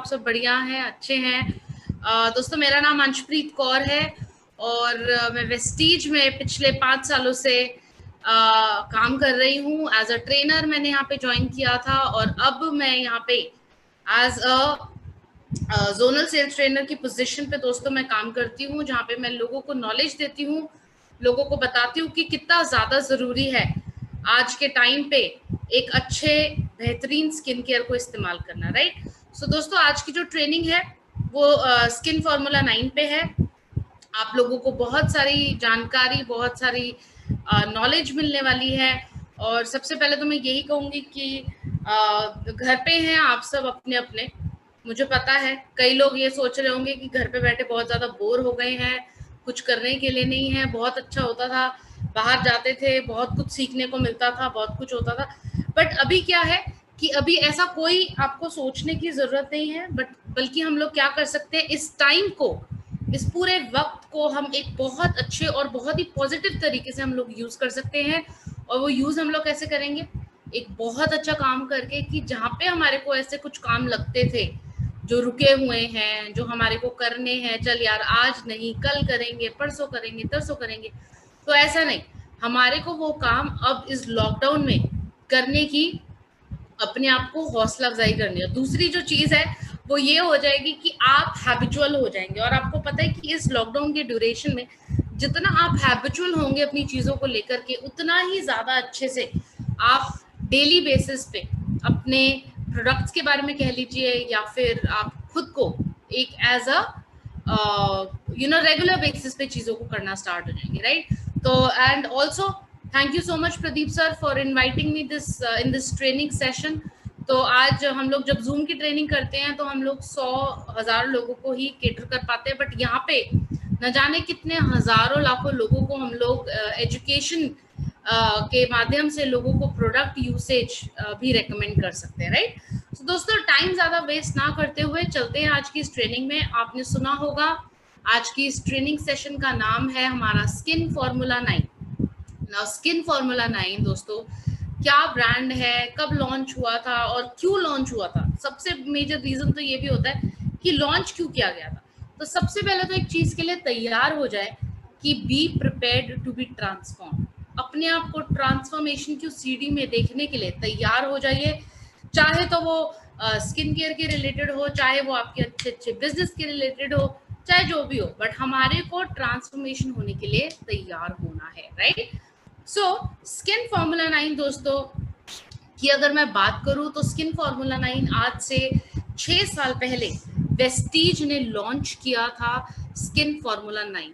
आप सब बढ़िया हैं, अच्छे हैं। दोस्तों मेरा नाम अंशप्रीत कौर है और मैं वेस्टीज में पिछले 5 सालों से काम कर रही हूँ। एज अ ट्रेनर मैंने यहाँ पे ज्वाइन किया था और अब मैं यहाँ पे as a zonal sales trainer की पोजीशन पे दोस्तों मैं काम करती हूँ, जहाँ पे मैं लोगों को नॉलेज देती हूँ, लोगों को बताती हूँ कि कितना ज्यादा जरूरी है आज के टाइम पे एक अच्छे बेहतरीन स्किन केयर को इस्तेमाल करना, राइट। सो दोस्तों आज की जो ट्रेनिंग है वो स्किन फार्मूला 9 पे है। आप लोगों को बहुत सारी जानकारी, बहुत सारी नॉलेज मिलने वाली है। और सबसे पहले तो मैं यही कहूंगी कि घर पे हैं आप सब अपने अपने। मुझे पता है कई लोग ये सोच रहे होंगे कि घर पे बैठे बहुत ज्यादा बोर हो गए हैं, कुछ करने के लिए नहीं है। बहुत अच्छा होता था, बाहर जाते थे, बहुत कुछ सीखने को मिलता था, बहुत कुछ होता था। बट अभी क्या है कि अभी ऐसा कोई आपको सोचने की जरूरत नहीं है, बल्कि हम लोग क्या कर सकते हैं, इस टाइम को, इस पूरे वक्त को हम एक बहुत अच्छे और बहुत ही पॉजिटिव तरीके से हम लोग यूज कर सकते हैं। और वो यूज हम लोग कैसे करेंगे, एक बहुत अच्छा काम करके कि जहाँ पे हमारे को ऐसे कुछ काम लगते थे जो रुके हुए हैं, जो हमारे को करने हैं, चल यार आज नहीं कल करेंगे, परसों करेंगे, तरसों करेंगे, तो ऐसा नहीं। हमारे को वो काम अब इस लॉकडाउन में करने की अपने आप को हौसला अफजाई करनी है। दूसरी जो चीज है वो ये हो जाएगी कि आप हैबिचुअल हो जाएंगे। और आपको पता है कि इस लॉकडाउन के ड्यूरेशन में जितना आप हैबिचुअल होंगे अपनी चीजों को लेकर के, उतना ही ज्यादा अच्छे से आप डेली बेसिस पे अपने प्रोडक्ट्स के बारे में कह लीजिए, या फिर आप खुद को एक एज अ रेगुलर बेसिस पे चीजों को करना स्टार्ट हो जाएंगे, राइट। तो and also thank you so much Pradeep sir for inviting me this in this training session. तो आज हम लोग जब जूम की ट्रेनिंग करते हैं तो हम लोग 100,000 लोगों को ही केटर कर पाते हैं, बट यहाँ पे न जाने कितने हजारों लाखों लोगों को हम लोग एजुकेशन के माध्यम से लोगों को प्रोडक्ट यूसेज भी रेकमेंड कर सकते हैं, राइट। तो दोस्तों टाइम ज्यादा वेस्ट ना करते हुए चलते हैं आज की इस ट्रेनिंग में। आपने सुना होगा आज की इस ट्रेनिंग सेशन का नाम है हमारा skin formula 9। Now skin formula 9 दोस्तों क्या ब्रांड है, कब लॉन्च हुआ था और क्यों लॉन्च हुआ था। सबसे मेजर रीजन तो ये भी होता है कि लॉन्च क्यों किया गया था। तो सबसे पहले तो एक चीज के लिए तैयार हो जाए कि be prepared to be transform. अपने आप को ट्रांसफॉर्मेशन की सीढ़ी में देखने के लिए तैयार हो जाइए, चाहे तो वो स्किन केयर के रिलेटेड हो, चाहे वो आपके अच्छे अच्छे बिजनेस के रिलेटेड हो, चाहे जो भी हो, बट हमारे को ट्रांसफॉर्मेशन होने के लिए तैयार होना है, राइट। सो स्किन फार्मूला 9 दोस्तों की अगर मैं बात करूं तो स्किन फार्मूला 9 आज से 6 साल पहले वेस्टीज ने लॉन्च किया था स्किन फार्मूला 9।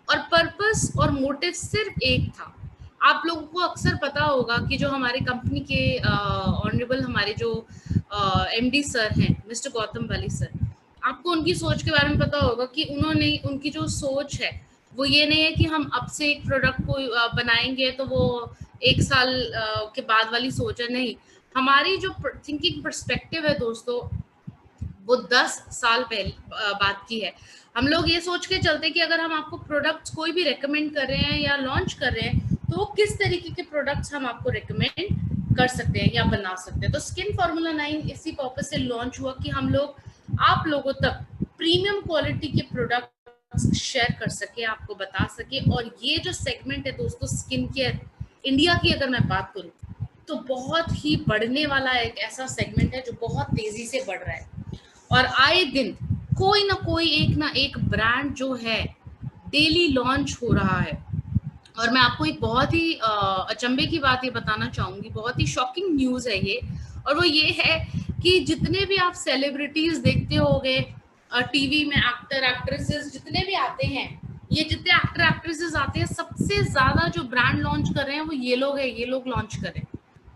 और पर्पस और मोटिव सिर्फ एक था। आप लोगों को अक्सर पता होगा कि जो हमारे कंपनी के ऑनरेबल हमारे जो एमडी सर हैं मिस्टर गौतम वाली सर, आपको उनकी सोच के बारे में पता होगा कि उन्होंने, उनकी जो सोच है वो ये नहीं है कि हम अब से एक प्रोडक्ट को बनाएंगे तो वो 1 साल के बाद वाली सोच है। नहीं, हमारी जो थिंकिंग पर्सपेक्टिव है दोस्तों वो 10 साल पहले बात की है। हम लोग ये सोच के चलते कि अगर हम आपको प्रोडक्ट्स कोई भी रेकमेंड कर रहे हैं या लॉन्च कर रहे हैं तो वो किस तरीके के प्रोडक्ट्स हम आपको रेकमेंड कर सकते हैं या बना सकते हैं। तो स्किन फार्मूला 9 इसी पर्पस से लॉन्च हुआ कि हम लोग आप लोगों तक प्रीमियम क्वालिटी के प्रोडक्ट शेयर कर सके, आपको बता सके। और ये जो सेगमेंट है दोस्तों स्किन केयर इंडिया की अगर मैं बात करूं तो बहुत ही बढ़ने वाला एक ऐसा सेगमेंट है जो बहुत तेजी से बढ़ रहा है। और आए दिन कोई ना एक ब्रांड जो है डेली लॉन्च हो रहा है। और मैं आपको एक बहुत ही अचंभे की बात ये बताना चाहूंगी, बहुत ही शॉकिंग न्यूज है ये। और वो ये है कि जितने भी आप सेलिब्रिटीज देखते होंगे टीवी में, एक्टर एक्ट्रेसेस जितने भी आते हैं, ये जितने एक्टर एक्ट्रेसेस आते हैं, सबसे ज्यादा जो ब्रांड लॉन्च कर रहे हैं वो ये लोग है, ये लोग लॉन्च कर रहे हैं।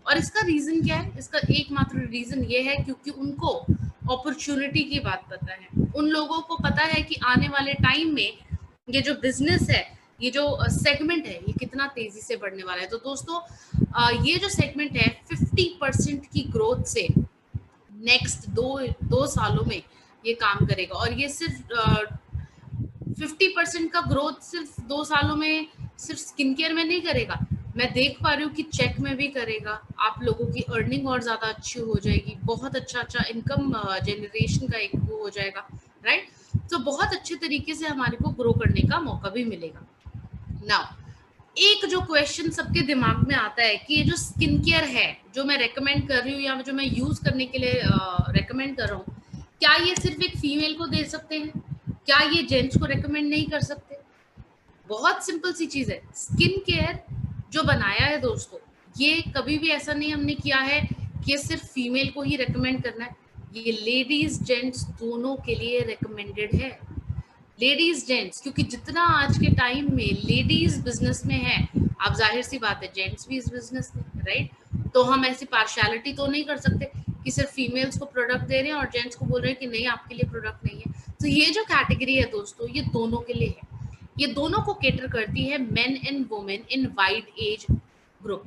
और इसका रीजन क्या है, इसका एकमात्र रीजन ये है क्योंकि उनको अपॉर्चुनिटी की बात पता है। उन लोगों को पता है कि आने वाले टाइम में ये जो बिजनेस है, ये जो सेगमेंट है, ये कितना तेजी से बढ़ने वाला है। तो दोस्तों ये जो सेगमेंट है 50% की ग्रोथ से नेक्स्ट दो सालों में ये काम करेगा। और ये सिर्फ 50% का ग्रोथ सिर्फ 2 सालों में सिर्फ स्किन केयर में नहीं करेगा, मैं देख पा रही हूँ कि चेक में भी करेगा, आप लोगों की अर्निंग और ज़्यादा अच्छी हो जाएगी, बहुत अच्छा इनकम जनरेशन का एक वो हो जाएगा, राइट। तो बहुत अच्छे तरीके से हमारे को ग्रो करने का मौका भी मिलेगा। नाउ एक जो क्वेश्चन सबके दिमाग में आता है कि ये जो स्किन केयर है जो मैं रेकमेंड कर रही हूँ या जो मैं यूज करने के लिए रेकमेंड कर रहा हूँ, क्या ये सिर्फ एक फीमेल को दे सकते हैं? क्या ये जेंट्स को रेकमेंड नहीं कर सकते? बहुत सिंपल सी चीज है, स्किन केयर जो बनाया है दोस्तों, ये कभी भी ऐसा नहीं हमने किया है कि ये सिर्फ फीमेल को ही रेकमेंड करना है, ये लेडीज जेंट्स दोनों के लिए रेकमेंडेड है। लेडीज जेंट्स, क्योंकि जितना आज के टाइम में लेडीज बिजनेस में है, आप जाहिर सी बात है जेंट्स भी इस बिजनेस में, राइट। तो हम ऐसी पार्शियलिटी तो नहीं कर सकते कि सिर्फ फीमेल्स को प्रोडक्ट दे रहे हैं और जेंट्स को बोल रहे हैं कि नहीं आपके लिए प्रोडक्ट नहीं है। तो ये जो कैटेगरी है दोस्तों, ये दोनों के लिए है, ये दोनों को केटर करती है, main and women in wide age group.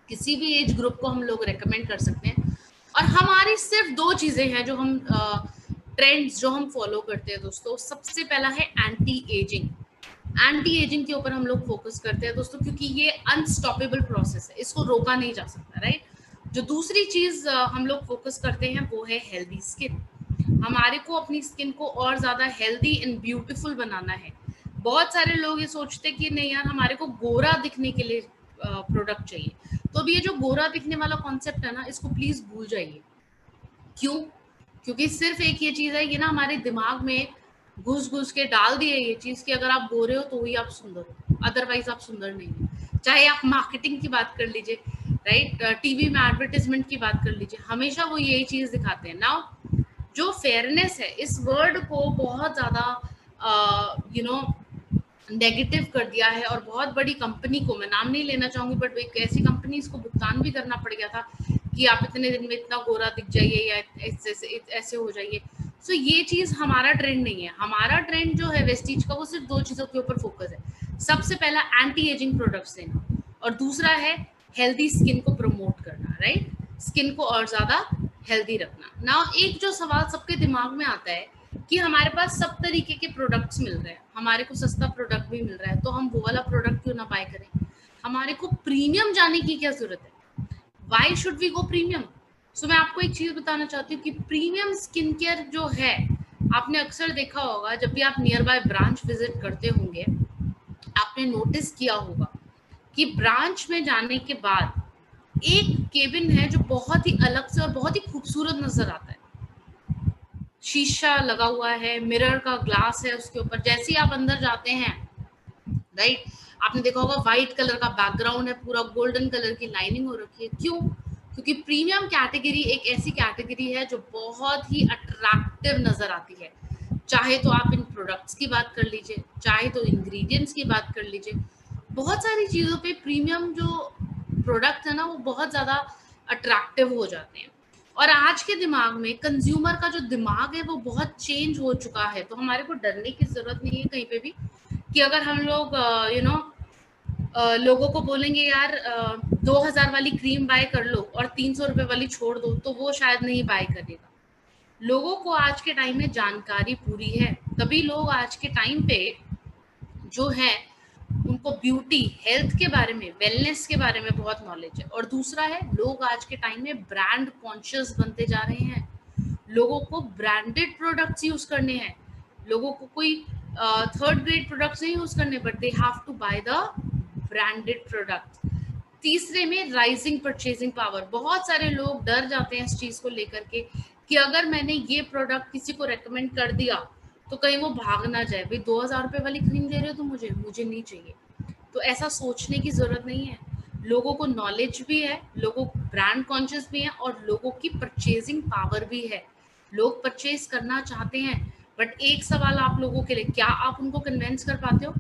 किसी भी एज ग्रुप को हम लोग रेकमेंड कर सकते हैं। और हमारी सिर्फ दो चीजें हैं जो हम ट्रेंड्स जो हम फॉलो करते हैं दोस्तों। सबसे पहला है एंटी एजिंग। एंटी एजिंग के ऊपर हम लोग फोकस करते हैं दोस्तों, क्योंकि ये अनस्टॉपेबल प्रोसेस है, इसको रोका नहीं जा सकता, राइट। जो दूसरी चीज हम लोग फोकस करते हैं वो है हेल्दी स्किन। हमारे को अपनी स्किन को और ज्यादा हेल्दी एंड ब्यूटीफुल बनाना है। बहुत सारे लोग ये सोचते कि नहीं यार हमारे को गोरा दिखने के लिए प्रोडक्ट चाहिए, तो अब ये जो गोरा दिखने वाला कॉन्सेप्ट है ना, इसको प्लीज भूल जाइए। क्यों? क्योंकि सिर्फ एक ये चीज है, ये ना हमारे दिमाग में घुस घुस के डाल दिए ये चीज कि अगर आप गोरे हो तो ही आप सुंदर हो, अदरवाइज आप सुंदर नहीं हो। चाहे आप मार्केटिंग की बात कर लीजिए, राइट, टीवी में एडवर्टाइजमेंट की बात कर लीजिए, हमेशा वो यही चीज दिखाते हैं। नाउ जो फेयरनेस है, इस वर्ड को बहुत ज्यादा नेगेटिव कर दिया है, और बहुत बड़ी कंपनी को, मैं नाम नहीं लेना चाहूंगी, बट एक ऐसी कंपनी इसको भुगतान भी करना पड़ गया था कि आप इतने दिन में इतना गोरा दिख जाइए या ऐसे हो जाइए। सो ये चीज हमारा ट्रेंड नहीं है। हमारा ट्रेंड जो है वेस्टीज का, वो सिर्फ दो चीजों के ऊपर फोकस है। सबसे पहला एंटी एजिंग प्रोडक्ट्स देना, और दूसरा है हेल्दी स्किन को प्रमोट करना, राइट, स्किन को और ज्यादा हेल्दी रखना। ना एक जो सवाल सबके दिमाग में आता है कि हमारे पास सब तरीके के प्रोडक्ट्स मिल रहे हैं, हमारे को सस्ता प्रोडक्ट भी मिल रहा है, तो हम वो वाला प्रोडक्ट क्यों ना बाय करें? हमारे को प्रीमियम जाने की क्या जरूरत है? Why should we go premium? So मैं आपको एक चीज बताना चाहती हूँ कि प्रीमियम स्किन केयर जो है, आपने अक्सर देखा होगा जब भी आप नियर बाय ब्रांच विजिट करते होंगे, आपने नोटिस किया होगा कि ब्रांच में जाने के बाद एक केबिन है जो बहुत ही अलग से और बहुत ही खूबसूरत नजर आता है। शीशा लगा हुआ है, मिरर का ग्लास है उसके ऊपर, जैसे ही आप अंदर जाते हैं, राइट, आपने देखा होगा व्हाइट कलर का बैकग्राउंड है, पूरा गोल्डन कलर की लाइनिंग हो रखी है। क्यों? क्योंकि प्रीमियम कैटेगरी एक ऐसी कैटेगरी है जो बहुत ही अट्रैक्टिव नजर आती है। चाहे तो आप इन प्रोडक्ट्स की बात कर लीजिए, चाहे तो इंग्रेडिएंट्स की बात कर लीजिए, बहुत सारी चीजों पे प्रीमियम जो प्रोडक्ट है ना, वो बहुत ज्यादा अट्रैक्टिव हो जाते हैं। और आज के दिमाग में कंज्यूमर का जो दिमाग है वो बहुत चेंज हो चुका है, तो हमारे को डरने की जरूरत नहीं है कहीं पे भी कि अगर हम लोग लोगों को बोलेंगे यार 2000 वाली क्रीम बाय कर लो और 300 रुपए वाली छोड़ दो, तो वो शायद नहीं बाय करेगा। लोगों को आज के टाइम में जानकारी पूरी है, तभी लोग आज के टाइम पे जो है उनको ब्यूटी हेल्थ के बारे में, वेलनेस के बारे में बहुत नॉलेज है। और दूसरा है, लोग आज के टाइम में ब्रांड कॉन्शियस बनते जा रहे हैं। लोगों को ब्रांडेड प्रोडक्ट्स यूज करने हैं, लोगों को कोई थर्ड ग्रेड प्रोडक्ट्स नहीं यूज करने, but they have to buy the branded product. तीसरे में राइजिंग परचेजिंग पावर। बहुत सारे लोग डर जाते हैं इस चीज को लेकर के कि अगर मैंने ये प्रोडक्ट किसी को रेकमेंड कर दिया तो कहीं वो भाग ना जाए, भाई 2000 रुपए वाली क्रीम दे रहे हो तो मुझे नहीं चाहिए। तो ऐसा सोचने की जरूरत नहीं है। लोगों को नॉलेज भी है, लोगों ब्रांड कॉन्शियस भी है, और लोगों की परचेजिंग पावर भी है। लोग परचेज करना चाहते हैं, बट एक सवाल आप लोगों के लिए, क्या आप उनको कन्विंस कर पाते हो?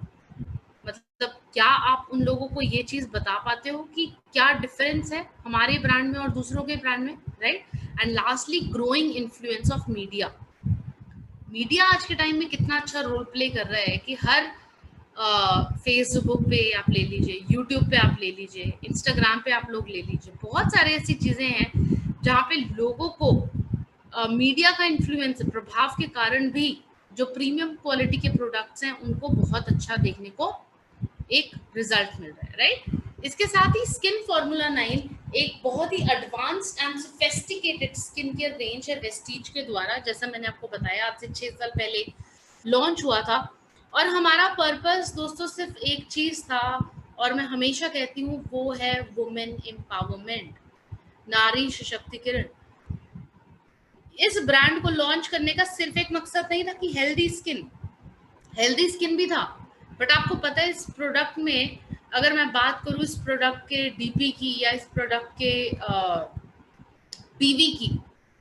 मतलब क्या आप उन लोगों को ये चीज बता पाते हो कि क्या डिफरेंस है हमारे ब्रांड में और दूसरों के ब्रांड में, right. And lastly, growing influence of media. Media आज के टाइम में कितना अच्छा रोल प्ले कर रहा है कि हर फेसबुक पे आप ले लीजिए, यूट्यूब पे आप ले लीजिए, इंस्टाग्राम पे आप लोग ले लीजिए, बहुत सारे ऐसी चीजें हैं जहाँ पे लोगों को मीडिया का इन्फ्लुएंस, प्रभाव के कारण भी जो प्रीमियम क्वालिटी के प्रोडक्ट्स हैं उनको बहुत अच्छा देखने को एक रिजल्ट मिल रहा है, राइट। इसके साथ ही स्किन फॉर्मूला 9 एक बहुत ही advanced and sophisticated skin care range है वेस्टीज के द्वारा, जैसा मैंने आपको बताया आज से 6 साल पहले लॉन्च हुआ था। और हमारा पर्पस दोस्तों सिर्फ एक चीज था, और मैं हमेशा कहती हूँ वो है वुमेन एम्पावरमेंट, नारी सशक्तिकरण। इस ब्रांड को लॉन्च करने का सिर्फ एक मकसद नहीं था कि हेल्दी स्किन भी था, बट आपको पता है इस प्रोडक्ट में, अगर मैं बात करूँ इस प्रोडक्ट के डीपी की या इस प्रोडक्ट के पीवी की,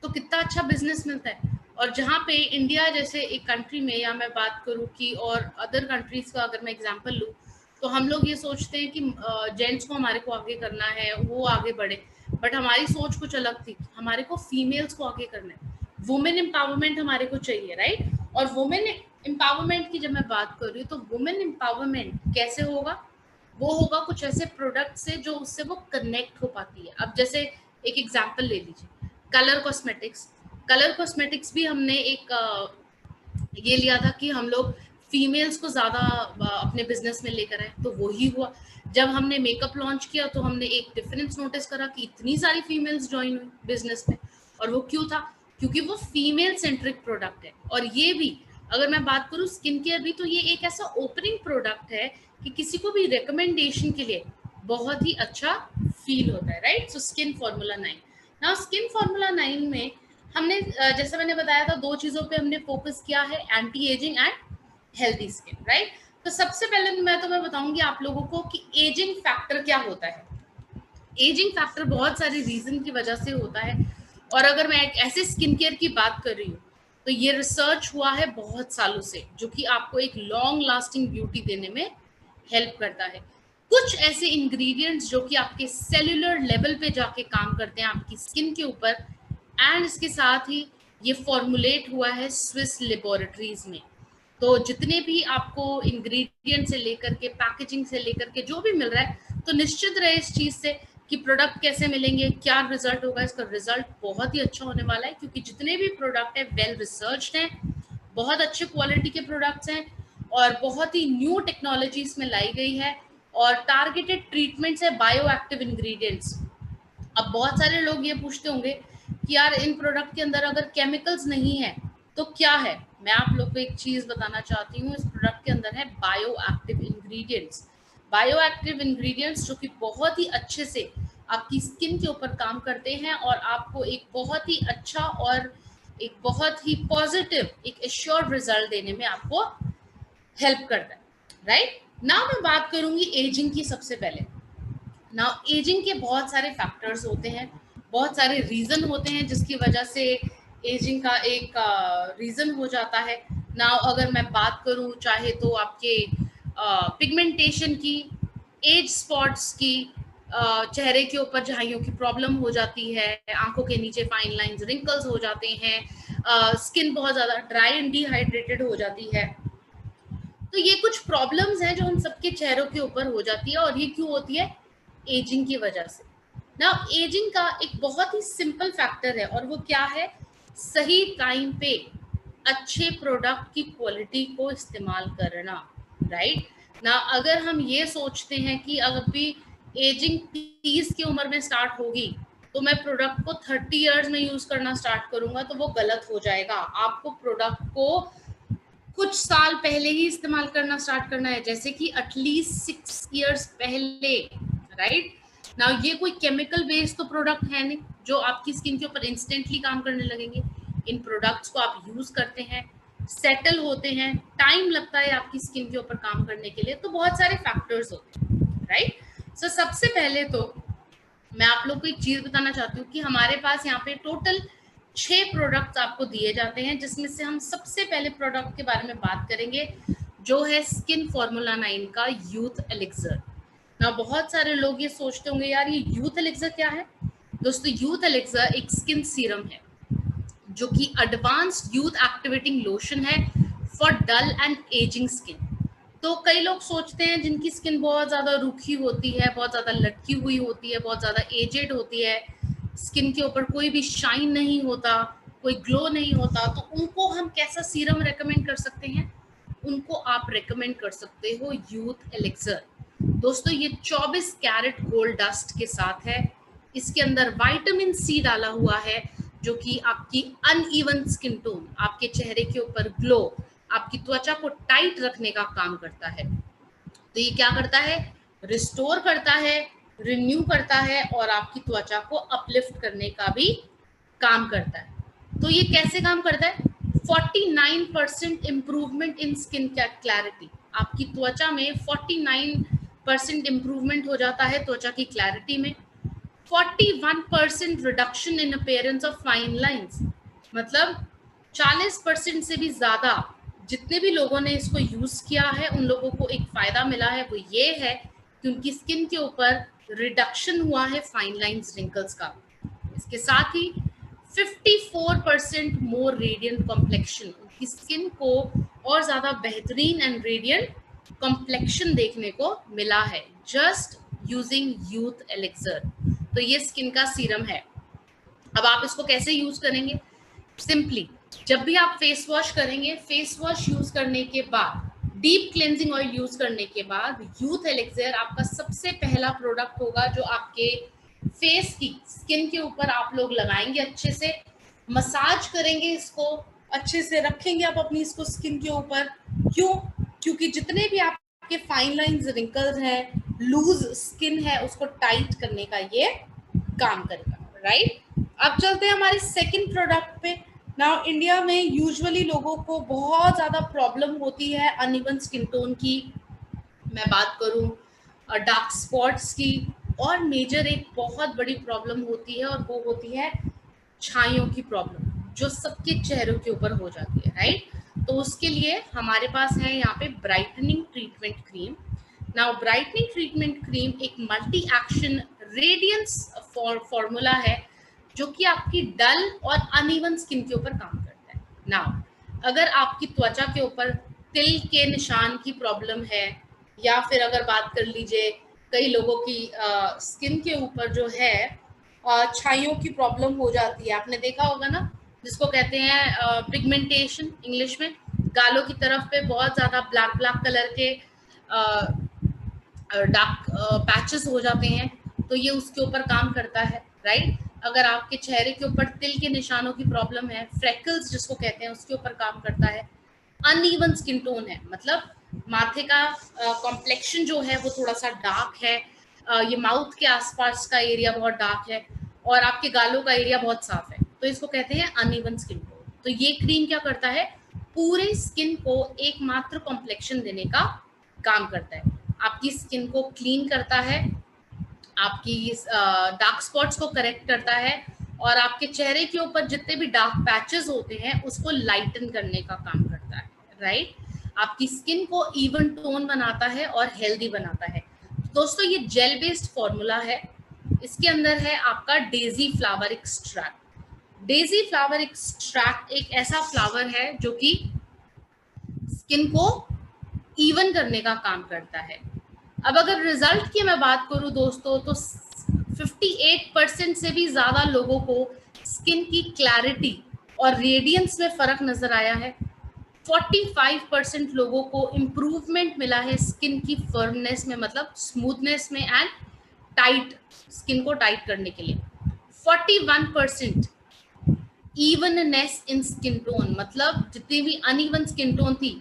तो कितना अच्छा बिजनेस मिलता है। और जहाँ पे इंडिया जैसे एक कंट्री में, या मैं बात करूँ कि और अदर कंट्रीज का अगर मैं एग्जांपल लूँ, तो हम लोग ये सोचते हैं कि जेंट्स को हमारे को आगे करना है, वो आगे बढ़े, बट हमारी सोच कुछ अलग थी। हमारे को फीमेल्स को आगे करना है, वुमेन एम्पावरमेंट हमारे को चाहिए, राइट। और वुमेन एम्पावरमेंट की जब मैं बात कर रही हूँ, तो वुमेन एम्पावरमेंट कैसे होगा? वो होगा कुछ ऐसे प्रोडक्ट से जो उससे वो कनेक्ट हो पाती है। अब जैसे एक एग्जांपल ले लीजिए, कलर कॉस्मेटिक्स भी हमने एक ये लिया था कि हम लोग फीमेल्स को ज़्यादा अपने बिजनेस में लेकर आए, तो वो ही हुआ। जब हमने मेकअप लॉन्च किया तो हमने एक डिफरेंस नोटिस करा कि इतनी सारी फीमेल्स ज्वाइन हुई बिजनेस में, और वो क्यों था? क्योंकि वो फीमेल सेंट्रिक प्रोडक्ट है। और ये भी अगर मैं बात करूँ स्किन केयर भी, तो ये एक ऐसा ओपनिंग प्रोडक्ट है कि किसी को भी रिकमेंडेशन के लिए बहुत ही अच्छा फील होता है, right. So skin formula 9, now skin formula 9 में हमने जैसे मैंने बताया था, दो चीजों पे हमने फोकस किया है, anti ageing and healthy skin, right. तो सबसे पहले मैं तुम्हें बताऊंगी आप लोगों को कि एजिंग फैक्टर क्या होता है। एजिंग फैक्टर बहुत सारे रीजन की वजह से होता है, और अगर मैं एक ऐसे स्किन केयर की बात कर रही हूँ, तो ये रिसर्च हुआ है बहुत सालों से, जो कि आपको एक लॉन्ग लास्टिंग ब्यूटी देने में हेल्प करता है। कुछ ऐसे इंग्रेडिएंट्स जो कि आपके सेल्यूलर लेवल पे जाके काम करते हैं आपकी स्किन के ऊपर, एंड इसके साथ ही ये फॉर्मुलेट हुआ है स्विस लेबोरेटरीज में। तो जितने भी आपको इंग्रेडिएंट से लेकर के पैकेजिंग से लेकर के जो भी मिल रहा है, तो निश्चित रहे इस चीज से कि प्रोडक्ट कैसे मिलेंगे, क्या रिजल्ट होगा। इसका रिजल्ट बहुत ही अच्छा होने वाला है, क्योंकि जितने भी प्रोडक्ट है वेल रिसर्च्ड हैं, बहुत अच्छे क्वालिटी के प्रोडक्ट्स हैं, और बहुत ही न्यू टेक्नोलॉजी इसमें लाई गई है, और टारगेटेड ट्रीटमेंट्स है, बायो एक्टिव इंग्रेडिएंट्स। अब बहुत सारे लोग ये पूछते होंगे कि यार इन प्रोडक्ट के अंदर अगर केमिकल्स नहीं है तो क्या है। मैं आप लोग को एक चीज बताना चाहती हूँ, इस प्रोडक्ट के अंदर है बायो एक्टिव इंग्रेडिएंट्स जो कि बहुत ही अच्छे से आपकी स्किन के ऊपर काम करते हैं, और आपको एक बहुत ही अच्छा और एक बहुत ही पॉजिटिव एक एश्योर्ड रिजल्ट देने में आपको हेल्प करता है, राइट। नाउ मैं बात करूंगी एजिंग की। सबसे पहले नाउ एजिंग के बहुत सारे फैक्टर्स होते हैं, बहुत सारे रीजन होते हैं जिसकी वजह से एजिंग का एक रीजन हो जाता है। नाउ अगर मैं बात करूं चाहे तो आपके पिगमेंटेशन की, एज स्पॉट्स की, चेहरे के ऊपर झाइयों की प्रॉब्लम हो जाती है, आंखों के नीचे फाइन लाइंस रिंकल्स हो जाते हैं, स्किन बहुत ज़्यादा ड्राई एंड डिहाइड्रेटेड हो जाती है। तो ये कुछ प्रॉब्लम्स हैं जो हम सबके चेहरों के ऊपर हो जाती है, और ये क्यों होती है? एजिंग की वजह से। ना एजिंग का एक बहुत ही सिंपल फैक्टर है, और वो क्या है? सही टाइम पे अच्छे प्रोडक्ट की क्वालिटी को इस्तेमाल करना, राइट ना। अगर हम ये सोचते हैं कि अगर भी एजिंग 30 की उम्र में स्टार्ट होगी, तो मैं प्रोडक्ट को 30 इयर्स में यूज करना स्टार्ट करूंगा, तो वो गलत हो जाएगा। आपको प्रोडक्ट को कुछ साल पहले ही इस्तेमाल करना स्टार्ट करना है, जैसे कि एटलीस्ट 6 इयर्स पहले, राइट ना। ये कोई केमिकल बेस्ड तो प्रोडक्ट है नहीं जो आपकी स्किन के ऊपर इंस्टेंटली काम करने लगेंगे। इन प्रोडक्ट्स को आप यूज करते हैं, सेटल होते हैं, टाइम लगता है आपकी स्किन के ऊपर काम करने के लिए, तो बहुत सारे फैक्टर्स होते हैं, राइट। सो सबसे पहले तो मैं आप लोग को एक चीज बताना चाहती हूँ कि हमारे पास यहाँ पे टोटल 6 प्रोडक्ट्स आपको दिए जाते हैं, जिसमें से हम सबसे पहले प्रोडक्ट के बारे में बात करेंगे, जो है स्किन फॉर्मूला 9 का यूथ एलिक्सर। ना बहुत सारे लोग ये सोचते होंगे यार ये यूथ एलिक्सर क्या है। दोस्तों यूथ एलिक्सर एक स्किन सीरम है, जो कि एडवांस्ड यूथ एक्टिवेटिंग लोशन है for dull and aging skin. तो कई लोग सोचते हैं जिनकी स्किन बहुत ज़्यादा रूखी होती है, बहुत ज़्यादा लटकी हुई होती है, बहुत ज़्यादा एजेड होती है, स्किन के ऊपर कोई भी शाइन नहीं होता, कोई ग्लो नहीं होता, तो उनको हम कैसा सीरम रेकमेंड कर सकते हैं? उनको आप रेकमेंड कर सकते हो यूथ एलिक्सर। दोस्तों ये 24 कैरेट गोल्ड डस्ट के साथ है। इसके अंदर विटामिन सी डाला हुआ है जो कि आपकी अनइवन स्किन टोन, आपके चेहरे के ऊपर ग्लो, आपकी त्वचा को टाइट रखने का काम करता है। तो ये क्या करता है, रिस्टोर करता है, रिन्यू करता है और आपकी त्वचा को अपलिफ्ट करने का भी काम करता है। तो ये कैसे काम करता है, 49% इम्प्रूवमेंट इन स्किन क्लैरिटी, आपकी त्वचा में 49% इम्प्रूवमेंट हो जाता है त्वचा की क्लैरिटी में। 41% reduction in appearance of fine lines, मतलब 40% से भी ज्यादा जितने भी लोगों ने इसको यूज किया है उन लोगों को एक फायदा मिला है, वो ये है कि उनकी स्किन के ऊपर रिडक्शन हुआ है फाइन लाइंस, रिंकल्स का। इसके साथ ही 54% मोर रेडियंट कॉम्प्लेक्शन, उनकी स्किन को और ज्यादा बेहतरीन एंड रेडियंट कॉम्प्लेक्शन देखने को मिला है जस्ट यूजिंग यूथ एलिक्सर। तो ये स्किन का सीरम है। अब आप इसको कैसे यूज करेंगे, सिंपली जब भी आप फेस वॉश करेंगे, फेस वॉश यूज करने के बाद, डीप क्लेंजिंग ऑयल यूज करने के बाद यूथ एलिक्सर आपका सबसे पहला प्रोडक्ट होगा जो आपके फेस की स्किन के ऊपर आप लोग लगाएंगे, अच्छे से मसाज करेंगे, इसको अच्छे से रखेंगे आप अपनी इसको स्किन के ऊपर। क्यों, क्योंकि जितने भी आपके फाइन लाइंस, रिंकल्स हैं, लूज स्किन है, उसको टाइट करने का ये काम करेगा, राइट। अब चलते हैं हमारे सेकंड प्रोडक्ट पे। नाउ इंडिया में यूजुअली लोगों को बहुत ज़्यादा प्रॉब्लम होती है अनइवन स्किन टोन की, मैं बात करूं डार्क स्पॉट्स की, और मेजर एक बहुत बड़ी प्रॉब्लम होती है और वो होती है छाइयों की प्रॉब्लम, जो सबके चेहरों के ऊपर हो जाती है, राइट। तो उसके लिए हमारे पास है यहाँ पे brightening treatment cream. Now brightening treatment cream एक मल्टी एक्शन रेडियंस फॉर्मूला है जो कि आपकी डल और अनइवन स्किन के ऊपर काम करता है। नाउ अगर आपकी त्वचा के ऊपर तिल के निशान की प्रॉब्लम है, या फिर अगर बात कर लीजिए कई लोगों की स्किन के ऊपर जो है छाइयों की प्रॉब्लम हो जाती है, आपने देखा होगा ना, जिसको कहते हैं पिगमेंटेशन इंग्लिश में, गालों की तरफ पे बहुत ज़्यादा ब्लैक ब्लैक कलर के डार्क पैचेस हो जाते हैं, तो ये उसके ऊपर काम करता है, राइट। अगर आपके चेहरे के ऊपर तिल के निशानों की प्रॉब्लम है, फ्रेकल्स जिसको कहते हैं, उसके ऊपर काम करता है। अनइवन स्किन टोन है, मतलब माथे का कॉम्प्लेक्शन जो है वो थोड़ा सा डार्क है, ये माउथ के आसपास का एरिया बहुत डार्क है और आपके गालों का एरिया बहुत साफ है, तो इसको कहते हैं अनइवन स्किन टोन। तो ये क्रीम क्या करता है, पूरे स्किन को एकमात्र कॉम्प्लेक्शन देने का काम करता है, आपकी स्किन को क्लीन करता है, आपकी डार्क स्पॉट्स को करेक्ट करता है, और आपके चेहरे के ऊपर जितने भी डार्क पैचेस होते हैं उसको लाइटन करने का काम करता है, राइट। आपकी स्किन को इवन टोन बनाता है और हेल्दी बनाता है। दोस्तों ये जेल बेस्ड फॉर्मूला है, इसके अंदर है आपका Daisy flower extract. Daisy flower extract एक ऐसा फ्लावर है जो कि स्किन को इवन करने का काम करता है। अब अगर रिजल्ट की मैं बात करूं दोस्तों, तो 58% से भी ज्यादा लोगों को स्किन की क्लैरिटी और रेडियंस में फर्क नजर आया है। 45% लोगों को इम्प्रूवमेंट मिला है स्किन की फर्मनेस में, मतलब स्मूथनेस में, एंड टाइट स्किन को टाइट करने के लिए। 41% इवननेस इन स्किन टोन, मतलब जितनी भी अनइवन स्किन टोन थी,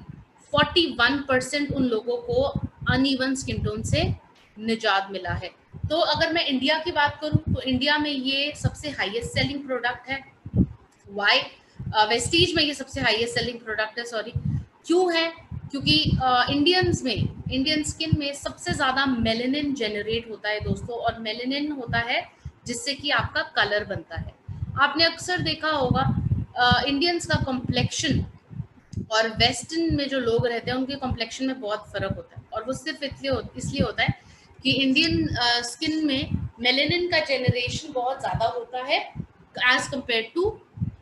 41% उन लोगों को अनइवन स्किन टोन से निजात मिला है। तो अगर मैं इंडिया की बात करूं तो इंडिया में ये सबसे हाईएस्ट सेलिंग प्रोडक्ट है। वाई, वेस्टीज में ये सबसे हाईएस्ट सेलिंग प्रोडक्ट है, सॉरी। क्यों है, क्योंकि इंडियंस में, इंडियन स्किन में सबसे ज़्यादा मेलेनिन जेनरेट होता है दोस्तों, और मेलेनिन होता है जिससे कि आपका कलर बनता है। आपने अक्सर देखा होगा इंडियंस का कॉम्प्लेक्शन और वेस्टर्न में जो लोग रहते हैं उनके कॉम्प्लेक्शन में बहुत फर्क होता है, और वो सिर्फ इसलिए होता है कि इंडियन स्किन में मेलेनिन का जेनरेशन बहुत ज़्यादा होता है as compare to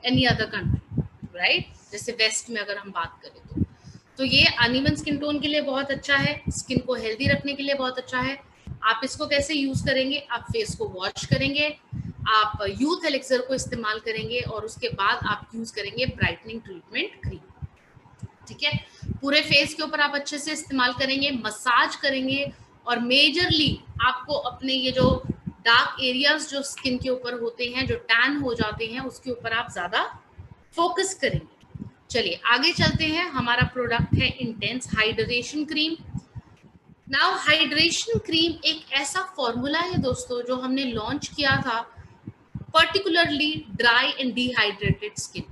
any other country, right. जैसे वेस्ट में अगर हम बात करें तो ये अनइवन स्किन टोन के लिए बहुत अच्छा है, स्किन को हेल्दी रखने के लिए बहुत अच्छा है। आप इसको कैसे यूज़ करेंगे, आप फेस को वॉश करेंगे, आप यूथ एलिक्सर को इस्तेमाल करेंगे, और उसके बाद आप यूज़ करेंगे ब्राइटनिंग ट्रीटमेंट क्रीम, ठीक है। पूरे फेस के ऊपर आप अच्छे से इस्तेमाल करेंगे, मसाज करेंगे, और मेजरली आपको अपने ये जो डार्क एरियाज जो स्किन के ऊपर होते हैं, जो टैन हो जाते हैं, उसके ऊपर आप ज्यादा फोकस करेंगे। चलिए आगे चलते हैं। हमारा प्रोडक्ट है intense hydration cream. Now hydration cream एक ऐसा फॉर्मूला है दोस्तों जो हमने लॉन्च किया था particularly dry and dehydrated skin,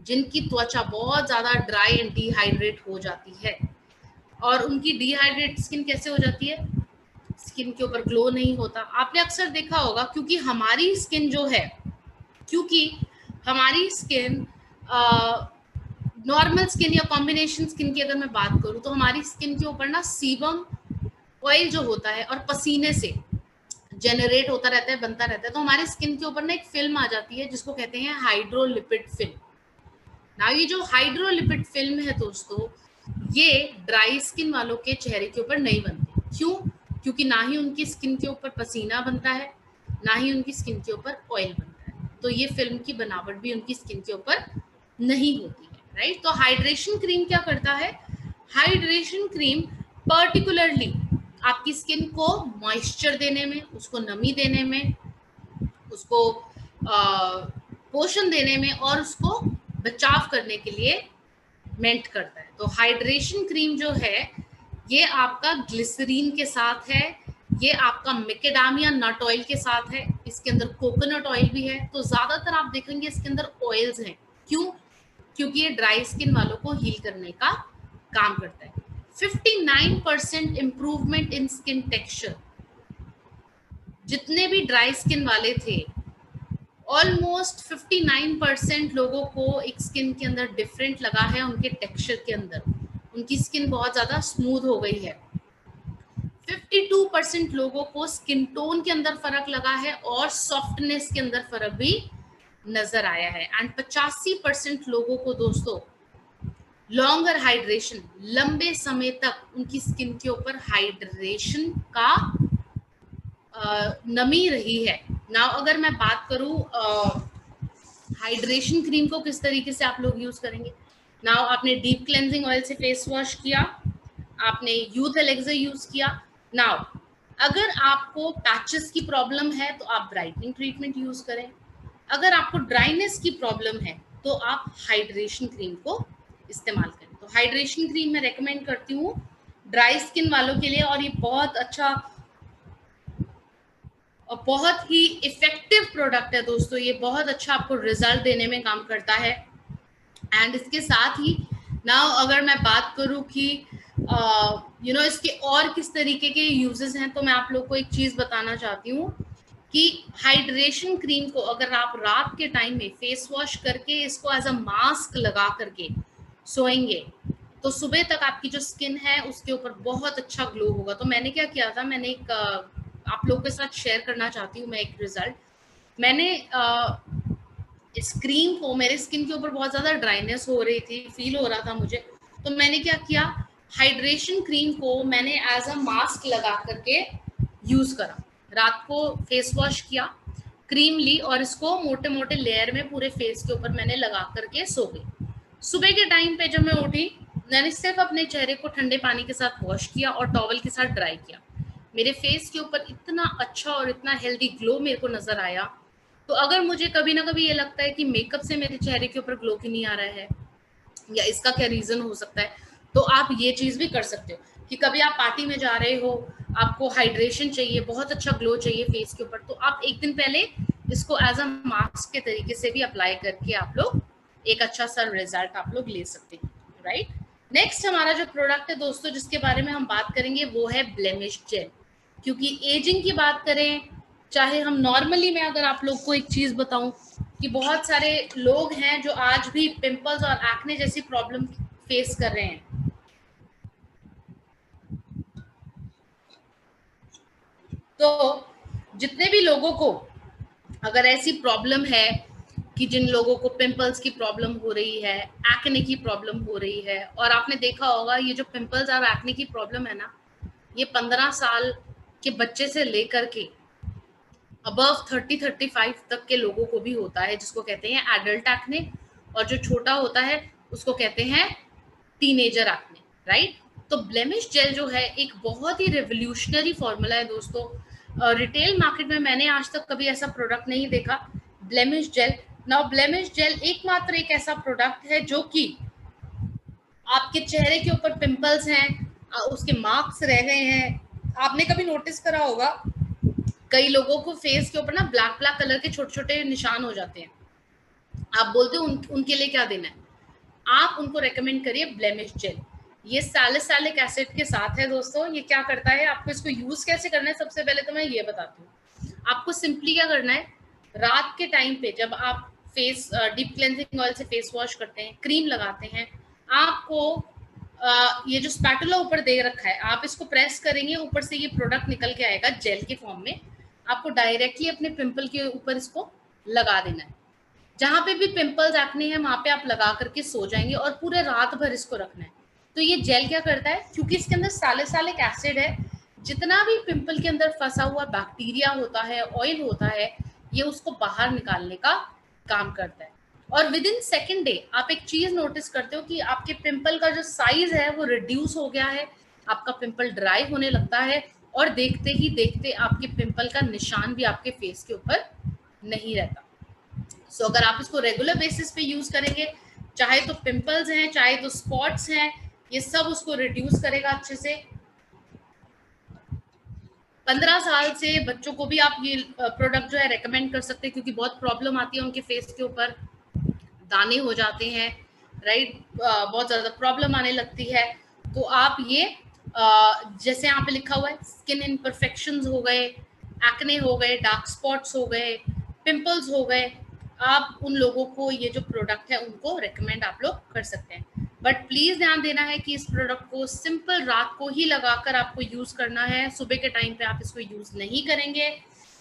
जिनकी त्वचा बहुत ज्यादा ड्राई एंड डिहाइड्रेट हो जाती है। और उनकी डिहाइड्रेट स्किन कैसे हो जाती है? स्किन के ऊपर ग्लो नहीं होता। आपने अक्सर देखा होगा क्योंकि हमारी स्किन जो है, क्योंकि हमारी स्किन नॉर्मल स्किन या कॉम्बिनेशन स्किन की अगर मैं बात करूं तो हमारी स्किन के ऊपर ना सीबम ऑयल जो होता है और पसीने से जनरेट होता रहता है, बनता रहता है, तो हमारे स्किन के ऊपर ना एक फिल्म आ जाती है जिसको कहते हैं हाइड्रोलिपिड फिल्म। ना ये जो हाइड्रोलिपिड फिल्म है दोस्तों, ये ड्राई स्किन वालों के चेहरे के ऊपर नहीं बनती। क्यों? क्योंकि ना ही उनकी स्किन के ऊपर पसीना बनता है, ना ही उनकी स्किन के ऊपर ऑयल बनता है, तो ये फिल्म की बनावट भी उनकी स्किन के ऊपर नहीं होती है, राइट। तो हाइड्रेशन क्रीम क्या करता है? हाइड्रेशन क्रीम पर्टिकुलरली आपकी स्किन को मॉइस्चर देने में, उसको नमी देने में, उसको पोषण देने में और उसको बचाव करने के लिए मेंट करता है। तो हाइड्रेशन क्रीम जो है ये आपका ग्लिसरीन के साथ है, ये आपका मैकेडामिया नट ऑयल के साथ है, इसके अंदर कोकोनट ऑयल भी है। तो ज्यादातर आप देखेंगे इसके अंदर ऑयल्स हैं। क्यों? क्योंकि ये ड्राई स्किन वालों को हील करने का काम करता है। 59% इंप्रूवमेंट इन स्किन टेक्सचर। जितने भी ड्राई स्किन वाले थे, ऑलमोस्ट 59% लोगों को एक स्किन के अंदर डिफरेंट लगा है, उनके टेक्सचर के अंदर उनकी स्किन बहुत ज्यादा स्मूथ हो गई है। 52% लोगों को स्किन टोन के अंदर फर्क लगा है और सॉफ्टनेस के अंदर फर्क भी नजर आया है। एंड 85% लोगों को दोस्तों लॉन्गर हाइड्रेशन, लंबे समय तक उनकी स्किन के ऊपर हाइड्रेशन का नमी रही है। नाउ अगर मैं बात करूं हाइड्रेशन क्रीम को किस तरीके से आप लोग यूज करेंगे। नाउ आपने डीप क्लेंजिंग ऑयल से फेस वॉश किया, आपने यूथ एलेक्सर यूज किया। नाउ अगर आपको पैचेस की प्रॉब्लम है तो आप ब्राइटनिंग ट्रीटमेंट यूज करें। अगर आपको ड्राइनेस की प्रॉब्लम है तो आप हाइड्रेशन क्रीम को इस्तेमाल करें। तो हाइड्रेशन क्रीम मैं रेकमेंड करती हूँ ड्राई स्किन वालों के लिए, और ये बहुत अच्छा और बहुत ही इफेक्टिव प्रोडक्ट है दोस्तों। ये बहुत अच्छा आपको रिजल्ट देने में काम करता है। एंड इसके साथ ही नाउ अगर मैं बात करूं कि इसके और किस तरीके के यूजेस हैं, तो मैं आप लोग को एक चीज बताना चाहती हूँ कि हाइड्रेशन क्रीम को अगर आप रात के टाइम में फेस वॉश करके इसको एज अ मास्क लगा करके सोएंगे तो सुबह तक आपकी जो स्किन है उसके ऊपर बहुत अच्छा ग्लो होगा। तो मैंने क्या किया था, मैंने एक आप लोगों के साथ शेयर करना चाहती हूँ मैं एक रिजल्ट। मैंने इस क्रीम को, मेरे स्किन के ऊपर बहुत ज़्यादा ड्राइनेस हो रही थी, फील हो रहा था मुझे, तो मैंने क्या किया, हाइड्रेशन क्रीम को मैंने एज अ मास्क लगा करके यूज़ करा। रात को फेस वॉश किया, क्रीम ली और इसको मोटे मोटे लेयर में पूरे फेस के ऊपर मैंने लगा करके सो गई। सुबह के टाइम पे जब मैं उठी, मैंने सिर्फ अपने चेहरे को ठंडे पानी के साथ वॉश किया और टॉवल के साथ ड्राई किया। मेरे फेस के ऊपर इतना अच्छा और इतना हेल्दी ग्लो मेरे को नजर आया। तो अगर मुझे कभी ना कभी ये लगता है कि मेकअप से मेरे चेहरे के ऊपर ग्लो क्यों नहीं आ रहा है या इसका क्या रीजन हो सकता है, तो आप ये चीज भी कर सकते हो कि कभी आप पार्टी में जा रहे हो, आपको हाइड्रेशन चाहिए, बहुत अच्छा ग्लो चाहिए फेस के ऊपर, तो आप एक दिन पहले इसको एज अ मास्क के तरीके से भी अप्लाई करके आप लोग एक अच्छा सा रिजल्ट आप लोग ले सकते हैं, राइट। नेक्स्ट हमारा जो प्रोडक्ट है दोस्तों जिसके बारे में हम बात करेंगे वो है ब्लेमिश जेल। क्योंकि एजिंग की बात करें, चाहे हम नॉर्मली, मैं अगर आप लोग को एक चीज बताऊं कि बहुत सारे लोग हैं जो आज भी पिंपल्स और एक्ने जैसी प्रॉब्लम फेस कर रहे हैं। तो जितने भी लोगों को अगर ऐसी प्रॉब्लम है कि जिन लोगों को पिंपल्स की प्रॉब्लम हो रही है, एक्ने की प्रॉब्लम हो रही है, और आपने देखा होगा ये जो पिंपल्स और एक्ने की प्रॉब्लम है ना, ये 15 साल के बच्चे से लेकर के अबव 30-35 तक के लोगों को भी होता है, जिसको कहते हैं एडल्ट एक्ने, और जो छोटा होता है उसको कहते हैं टीनेजर एक्ने, राइट। तो ब्लेमिश जेल जो है एक बहुत ही रेवोल्यूशनरी फॉर्मूला है दोस्तों। रिटेल मार्केट में मैंने आज तक कभी ऐसा प्रोडक्ट नहीं देखा, blemish gel. Now blemish gel एकमात्र एक ऐसा प्रोडक्ट है जो कि आपके चेहरे के ऊपर पिंपल्स हैं, उसके मार्क्स रह गए हैं, आपने कभी नोटिस करा होगा कई लोगों को फेस के ऊपर ना ब्लैक ब्लैक कलर के छोटे छोटे निशान हो जाते हैं, आप बोलते हो उनके लिए क्या देना है, आप उनको रेकमेंड करिए ब्लेमिश जेल। ये सैलिसिलिक एसिड के साथ है दोस्तों। ये क्या करता है, आपको इसको यूज कैसे करना है, सबसे पहले तो मैं ये बताती हूँ। आपको सिंपली क्या करना है, रात के टाइम पे जब आप फेस डीप क्लेंजिंग ऑयल से फेस वॉश करते हैं, क्रीम लगाते हैं, आपको ये जो स्पैटुला ऊपर दे रखा है, आप इसको प्रेस करेंगे, ऊपर से ये प्रोडक्ट निकल के आएगा जेल के फॉर्म में। आपको डायरेक्टली अपने पिंपल के ऊपर इसको लगा देना है। जहां पे भी पिंपल्स एक्ने हैं वहां पे आप लगा करके सो जाएंगे और पूरे रात भर इसको रखना है। तो ये जेल क्या करता है, क्योंकि इसके अंदर सैलिसिलिक एसिड है, जितना भी पिंपल के अंदर फंसा हुआ बैक्टीरिया होता है, ऑयल होता है, ये उसको बाहर निकालने का काम करता है। और विद इन सेकेंड डे आप एक चीज नोटिस करते हो कि आपके पिंपल का जो साइज है वो रिड्यूस हो गया है, आपका पिंपल ड्राई होने लगता है, और देखते ही देखते आपके पिंपल का निशान भी आपके फेस के ऊपर नहीं रहता। सो अगर आप इसको रेगुलर बेसिस पे यूज करेंगे, चाहे तो पिंपल्स हैं चाहे तो स्पॉट्स हैं, ये सब उसको रिड्यूस करेगा अच्छे से। 15 साल से बच्चों को भी आप ये प्रोडक्ट जो है रेकमेंड कर सकते हैं, क्योंकि बहुत प्रॉब्लम आती है उनके फेस के ऊपर, दाने हो जाते हैं, राइट, बहुत ज़्यादा प्रॉब्लम आने लगती है। तो आप ये जैसे यहाँ पे लिखा हुआ है, स्किन इम्परफेक्शंस हो गए, एक्ने हो गए, डार्क स्पॉट्स हो गए, पिंपल्स हो गए, आप उन लोगों को ये जो प्रोडक्ट है उनको रेकमेंड आप लोग कर सकते हैं। बट प्लीज ध्यान देना है कि इस प्रोडक्ट को सिंपल रात को ही लगाकर आपको यूज करना है, सुबह के टाइम पे आप इसको यूज नहीं करेंगे।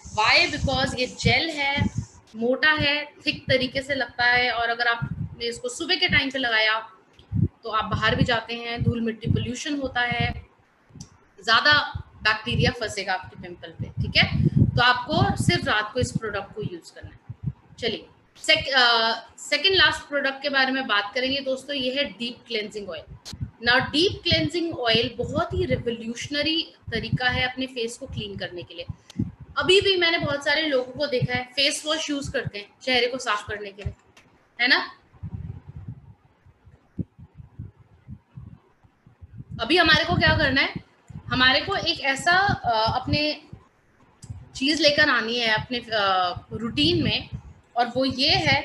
वाई? बिकॉज ये जेल है, मोटा है, थिक तरीके से लगता है, और अगर आपने इसको सुबह के टाइम पे लगाया तो आप बाहर भी जाते हैं, धूल मिट्टी पोल्यूशन होता है, ज्यादा बैक्टीरिया फंसेगा आपके पिंपल पे, ठीक है। तो आपको सिर्फ रात को इस प्रोडक्ट को यूज करना है। चलिए सेकंड लास्ट प्रोडक्ट के बारे में बात करेंगे दोस्तों, ये है deep cleansing oil. Now deep cleansing oil बहुत ही रिवोल्यूशनरी तरीका है अपने फेस को क्लीन करने के लिए। अभी भी मैंने बहुत सारे लोगों को देखा है फेस वॉश यूज करते हैं चेहरे को साफ करने के लिए, है ना। अभी हमारे को क्या करना है, हमारे को एक ऐसा अपने चीज लेकर आनी है अपने रूटीन में, और वो ये है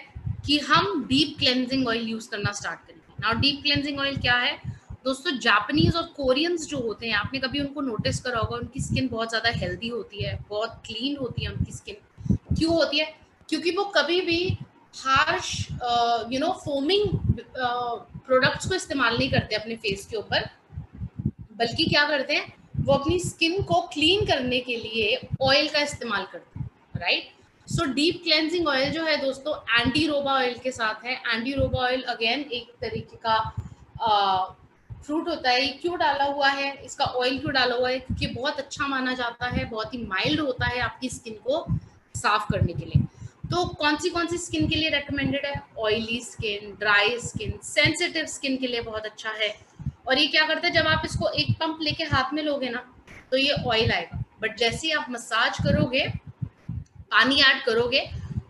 कि हम डीप क्लेंजिंग ऑयल यूज करना स्टार्ट करेंगे। नाउ डीप क्लेंजिंग ऑयल क्या है दोस्तों, जापानीज और कोरियंस जो होते हैं, आपने कभी उनको नोटिस करा होगा, उनकी स्किन बहुत ज्यादा हेल्दी होती है, बहुत क्लीन होती है उनकी स्किन। क्यों होती है? क्योंकि वो कभी भी हार्श फोमिंग प्रोडक्ट्स को इस्तेमाल नहीं करते अपने फेस के ऊपर, बल्कि क्या करते हैं, वो अपनी स्किन को क्लीन करने के लिए ऑयल का इस्तेमाल करते हैं, right. So deep cleansing oil जो है दोस्तों एंटी रोबा ऑयल के साथ है। एंटी रोबा ऑयल अगेन एक तरीके का फ्रूट होता है। क्यों डाला हुआ है, इसका ऑयल क्यों डाला हुआ है? क्योंकि बहुत अच्छा माना जाता है, बहुत ही माइल्ड होता है आपकी स्किन को साफ करने के लिए। तो कौन सी स्किन के लिए रेकमेंडेड है? Oily skin, dry skin, sensitive skin के लिए बहुत अच्छा है। और ये क्या करता है, जब आप इसको एक पंप लेके हाथ में लोगे ना तो ये ऑयल आएगा, बट जैसे ही आप मसाज करोगे, पानी ऐड करोगे,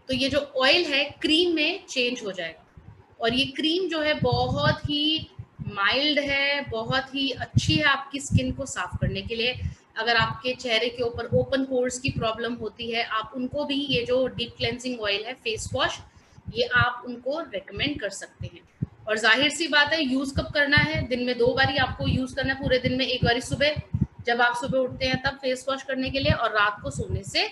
तो ये जो ऑयल है क्रीम में चेंज हो जाएगा। और ये क्रीम जो है बहुत ही माइल्ड है, बहुत ही अच्छी है आपकी स्किन को साफ करने के लिए। अगर आपके चेहरे के ऊपर ओपन पोर्स की प्रॉब्लम होती है, आप उनको भी ये जो डीप क्लेंजिंग ऑयल है फेस वॉश, ये आप उनको रेकमेंड कर सकते हैं। और जाहिर सी बात है, यूज कब करना है? दिन में 2 बार आपको यूज करना है पूरे दिन में। एक बारी सुबह, जब आप सुबह उठते हैं तब फेस वॉश करने के लिए, और रात को सोने से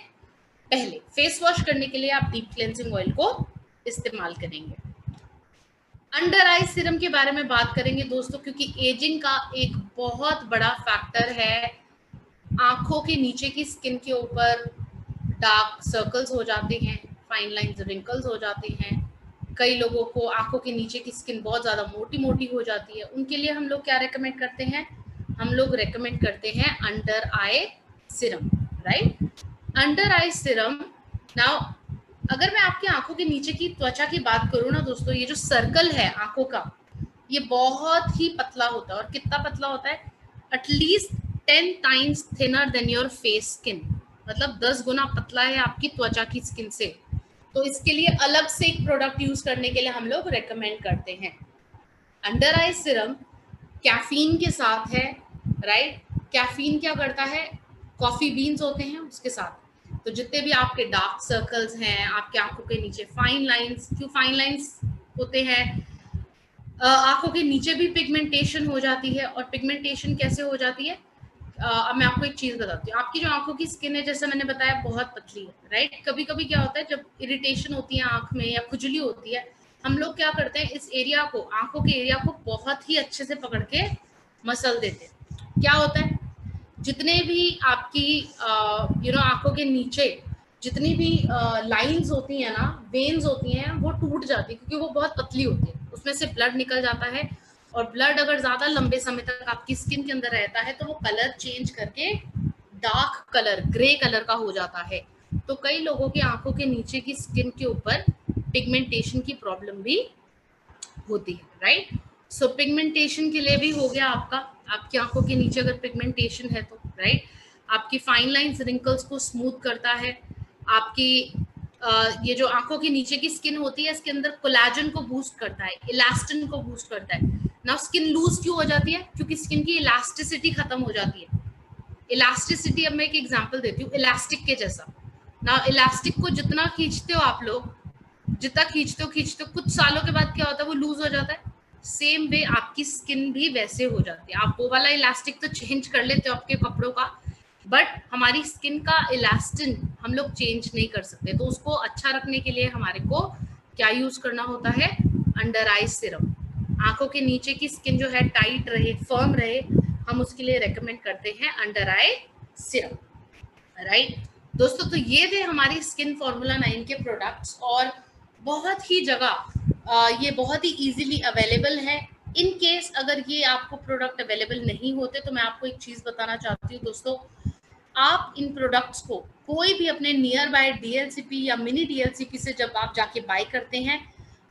पहले फेस वॉश करने के लिए आप डीप क्लेंजिंग ऑयल को इस्तेमाल करेंगे। अंडर आई सीरम के बारे में बात करेंगे दोस्तों, क्योंकि एजिंग का एक बहुत बड़ा फैक्टर है। आंखों के नीचे की स्किन के ऊपर डार्क सर्कल्स हो जाते हैं, फाइन लाइंस, रिंकल्स हो जाते हैं। कई लोगों को आंखों के नीचे की स्किन बहुत ज़्यादा मोटी मोटी हो जाती है। उनके लिए हम लोग क्या रेकमेंड करते हैं? हम लोग रेकमेंड करते हैं अंडर आई सीरम, राइट। अंडर आई सीरम। नाउ अगर मैं आपकी आंखों के नीचे की त्वचा की बात करूँ ना दोस्तों, ये जो सर्कल है आंखों का, ये बहुत ही पतला होता है। और कितना पतला होता है? At least 10 times thinner than your face skin, मतलब 10 गुना पतला है आपकी त्वचा की स्किन से। तो इसके लिए अलग से एक प्रोडक्ट यूज करने के लिए हम लोग रेकमेंड करते हैं। अंडर आई सीरम कैफीन के साथ है, राइट? कैफीन क्या करता है? कॉफी बीन्स होते हैं उसके साथ। तो जितने भी आपके डार्क सर्कल्स हैं, आपके आंखों के नीचे फाइन लाइंस, क्यों फाइन लाइंस होते हैं? आंखों के नीचे भी पिगमेंटेशन हो जाती है। और पिगमेंटेशन कैसे हो जाती है? अब मैं आपको एक चीज बताती हूँ। आपकी जो आंखों की स्किन है, जैसे मैंने बताया, बहुत पतली है, राइट? कभी कभी क्या होता है, जब इरिटेशन होती है आंख में या खुजली होती है, हम लोग क्या करते हैं, इस एरिया को, आंखों के एरिया को बहुत ही अच्छे से पकड़ के मसल देते हैं। क्या होता है, जितने भी आपकी आंखों के नीचे जितनी भी लाइंस होती हैं ना, वेन्स होती हैं, वो टूट जाती है क्योंकि वो बहुत पतली होती है, उसमें से ब्लड निकल जाता है। और ब्लड अगर ज्यादा लंबे समय तक आपकी स्किन के अंदर रहता है तो वो कलर चेंज करके डार्क कलर, ग्रे कलर का हो जाता है। तो कई लोगों की आंखों के नीचे की स्किन के ऊपर पिगमेंटेशन की प्रॉब्लम भी होती है, राइट? सो पिगमेंटेशन के लिए भी हो गया आपका, आपकी आंखों के नीचे अगर पिगमेंटेशन है तो, राइट, आपकी फाइन लाइंस, रिंकल्स को स्मूथ करता है। आपकी ये जो आंखों के नीचे की स्किन होती है, इसके अंदर कोलेजन को बूस्ट करता है, इलास्टिन को बूस्ट करता है ना। स्किन लूज क्यों हो जाती है? क्योंकि स्किन की इलास्टिसिटी खत्म हो जाती है। इलास्टिसिटी, अब मैं एक एग्जांपल देती हूँ, इलास्टिक के जैसा ना। इलास्टिक को जितना खींचते हो आप लोग, जितना खींचते हो कुछ सालों के बाद क्या होता है, वो लूज हो जाता है। सेम वे आपकी स्किन भी वैसे हो जाती है। आप वो वाला इलास्टिक तो चेंज कर लेते हो आपके कपड़ों का, बट हमारी स्किन का इलास्टिन हम लोग चेंज नहीं कर सकते। तो उसको अच्छा रखने के लिए हमारे को क्या यूज करना होता है? अंडर आई सिरम। आंखों के नीचे की स्किन जो है टाइट रहे, फर्म रहे, हम उसके लिए रेकमेंड करते हैं अंडर आई सिरम, राइट दोस्तों? तो ये थे हमारी स्किन फॉर्मूला 9 के प्रोडक्ट्स, और बहुत ही जगह ये बहुत ही इजीली अवेलेबल है। इन केस अगर ये आपको प्रोडक्ट अवेलेबल नहीं होते, तो मैं आपको एक चीज बताना चाहती हूँ दोस्तों, आप इन प्रोडक्ट्स को कोई भी अपने नियर बाय डीएलसीपी या मिनी डीएलसीपी से जब आप जाके बाय करते हैं,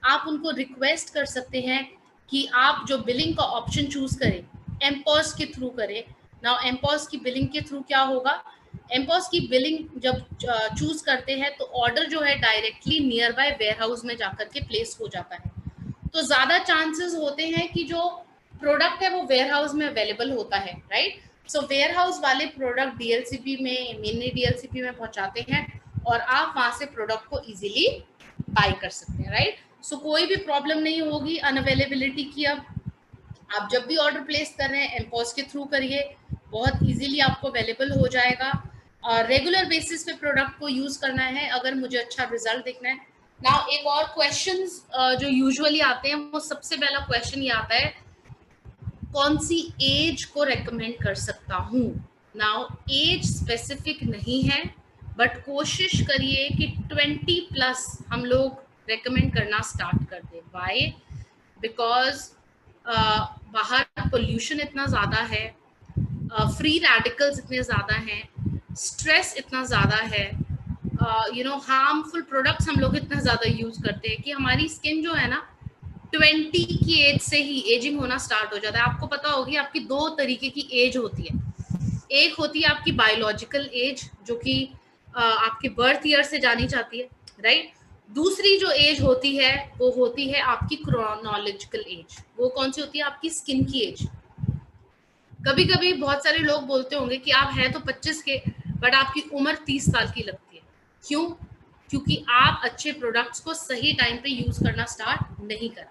आप उनको रिक्वेस्ट कर सकते हैं कि आप जो बिलिंग का ऑप्शन चूज करें, एमपॉस के थ्रू करें। नाउ एमपॉस की बिलिंग के थ्रू क्या होगा, एमपॉस की बिलिंग जब चूज करते हैं तो ऑर्डर जो है directly nearby warehouse में जाकर के प्लेस हो जाता है। तो ज्यादा चांसेस होते हैं कि जो प्रोडक्ट है वो वेयर हाउस में अवेलेबल होता है, राइट? सो वेयर हाउस वाले प्रोडक्ट डीएलसीपी में, मिनी डीएलसीपी में पहुंचाते हैं, और आप वहां से प्रोडक्ट को इजीली बाय कर सकते हैं, राइट? सो कोई भी प्रॉब्लम नहीं होगी अनअवेलेबिलिटी की। अब आप जब भी ऑर्डर प्लेस कर रहे हैं, एमपॉस के थ्रू करिए, बहुत इजीली आपको अवेलेबल हो जाएगा। और रेगुलर बेसिस पे प्रोडक्ट को यूज करना है अगर मुझे अच्छा रिजल्ट देखना है। नाउ एक और क्वेश्चंस जो यूजुअली आते हैं, वो सबसे पहला क्वेश्चन ये आता है, कौन सी एज को रेकमेंड कर सकता हूँ? नाउ एज स्पेसिफिक नहीं है, बट कोशिश करिए कि 20+ हम लोग रेकमेंड करना स्टार्ट कर दें। वाई? बिकॉज बाहर पोल्यूशन इतना ज़्यादा है, फ्री रेडिकल्स इतने ज़्यादा हैं, स्ट्रेस इतना ज़्यादा है, हार्मफुल प्रोडक्ट्स हम लोग इतना ज़्यादा यूज़ करते हैं कि हमारी स्किन जो है ना, 20 की एज से ही एजिंग होना स्टार्ट हो जाता है। आपको पता होगी आपकी 2 तरीके की एज होती है। एक होती है आपकी बायोलॉजिकल एज, जो कि आपके बर्थ ईयर से जानी जाती है, राइट? दूसरी जो एज होती है वो होती है आपकी क्रोनोलॉजिकल एज। वो कौन सी होती है? आपकी स्किन की एज। कभी कभी बहुत सारे लोग बोलते होंगे कि आप हैं तो 25 के, बट आपकी उम्र 30 साल की लगती है। क्यों? क्योंकि आप अच्छे प्रोडक्ट्स को सही टाइम पे यूज करना स्टार्ट नहीं कर।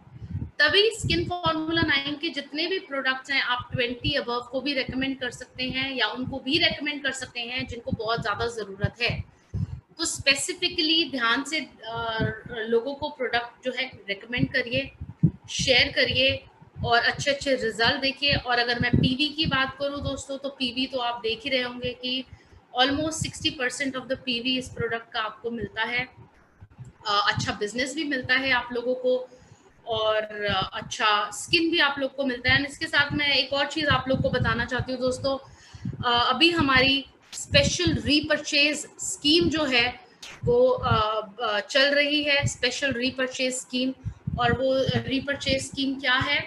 तभी स्किन फॉर्मूला 9 के जितने भी प्रोडक्ट्स हैं, आप 20 अबव को भी रेकमेंड कर सकते हैं, या उनको भी रेकमेंड कर सकते हैं जिनको बहुत ज्यादा जरूरत है। तो स्पेसिफिकली ध्यान से लोगों को प्रोडक्ट जो है रेकमेंड करिए, शेयर करिए, और अच्छे अच्छे रिजल्ट देखिए। और अगर मैं पीवी की बात करूं दोस्तों, तो पीवी तो आप देख ही रहे होंगे कि ऑलमोस्ट 60% ऑफ द पीवी इस प्रोडक्ट का आपको मिलता है। अच्छा बिजनेस भी मिलता है आप लोगों को, और अच्छा स्किन भी आप लोग को मिलता है। इसके साथ मैं एक और चीज़ आप लोग को बताना चाहती हूँ दोस्तों, अभी हमारी स्पेशल रीपरचेज स्कीम जो है वो चल रही है, स्पेशल रीपरचेज स्कीम। और वो रीपरचेज स्कीम क्या है?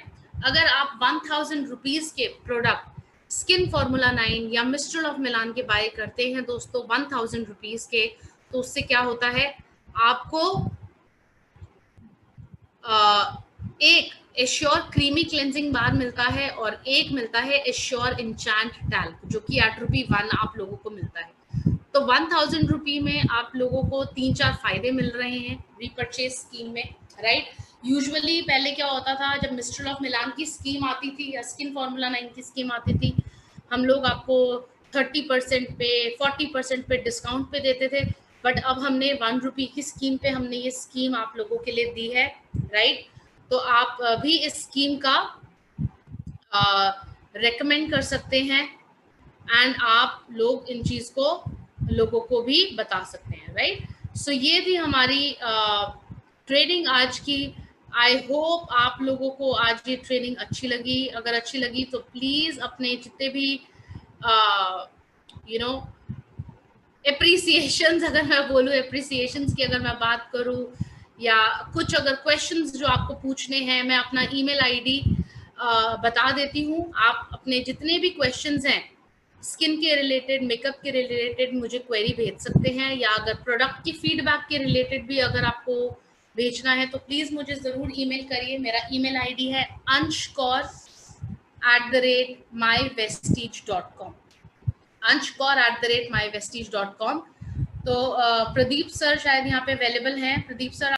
अगर आप 1000 रुपीज के प्रोडक्ट स्किन फॉर्मूला 9 या मिस्ट्रल ऑफ मिलान के बाय करते हैं दोस्तों 1000 रुपीज के, तो उससे क्या होता है, आपको एक एश्योर क्रीमी क्लेंजिंग बार मिलता है और एक मिलता है एश्योर इंचैंट टैल्क, जो कि ₹1 आप लोगों को मिलता है। तो 1000 रुपी में आप लोगों को 3-4 फायदे मिल रहे हैं रीपर्चेज स्कीम में, राइट। यूजुअली पहले क्या होता था, जब मिस्ट्रल ऑफ मिलान की स्कीम आती थी या स्किन फॉर्मूला 9 की स्कीम आती थी, हम लोग आपको 30% पे 40% पे डिस्काउंट पे देते थे, बट अब हमने ₹1 की स्कीम पे हमने ये स्कीम आप लोगों के लिए दी है, राइट। तो आप भी इस स्कीम का रेकमेंड कर सकते हैं एंड आप लोग इन चीज को लोगों को भी बता सकते हैं, राइट। सो ये थी हमारी ट्रेनिंग आज की। आई होप आप लोगों को आज ये ट्रेनिंग अच्छी लगी। अगर अच्छी लगी तो प्लीज अपने जितने भी यू नो एप्रिसिएशंस, अगर मैं बोलूँ एप्रिसिएशंस की अगर मैं बात करूँ, या कुछ अगर क्वेश्चंस जो आपको पूछने हैं, मैं अपना ईमेल आईडी बता देती हूँ। आप अपने जितने भी क्वेश्चंस हैं स्किन के रिलेटेड, मेकअप के रिलेटेड मुझे क्वेरी भेज सकते हैं, या अगर प्रोडक्ट की फीडबैक के रिलेटेड भी अगर आपको भेजना है तो प्लीज मुझे जरूर ईमेल करिए। मेरा ईमेल आईडी है anshkaur@mywestige.com, anshkaur@mywestige.com। तो प्रदीप सर शायद यहाँ पे अवेलेबल हैं। प्रदीप सर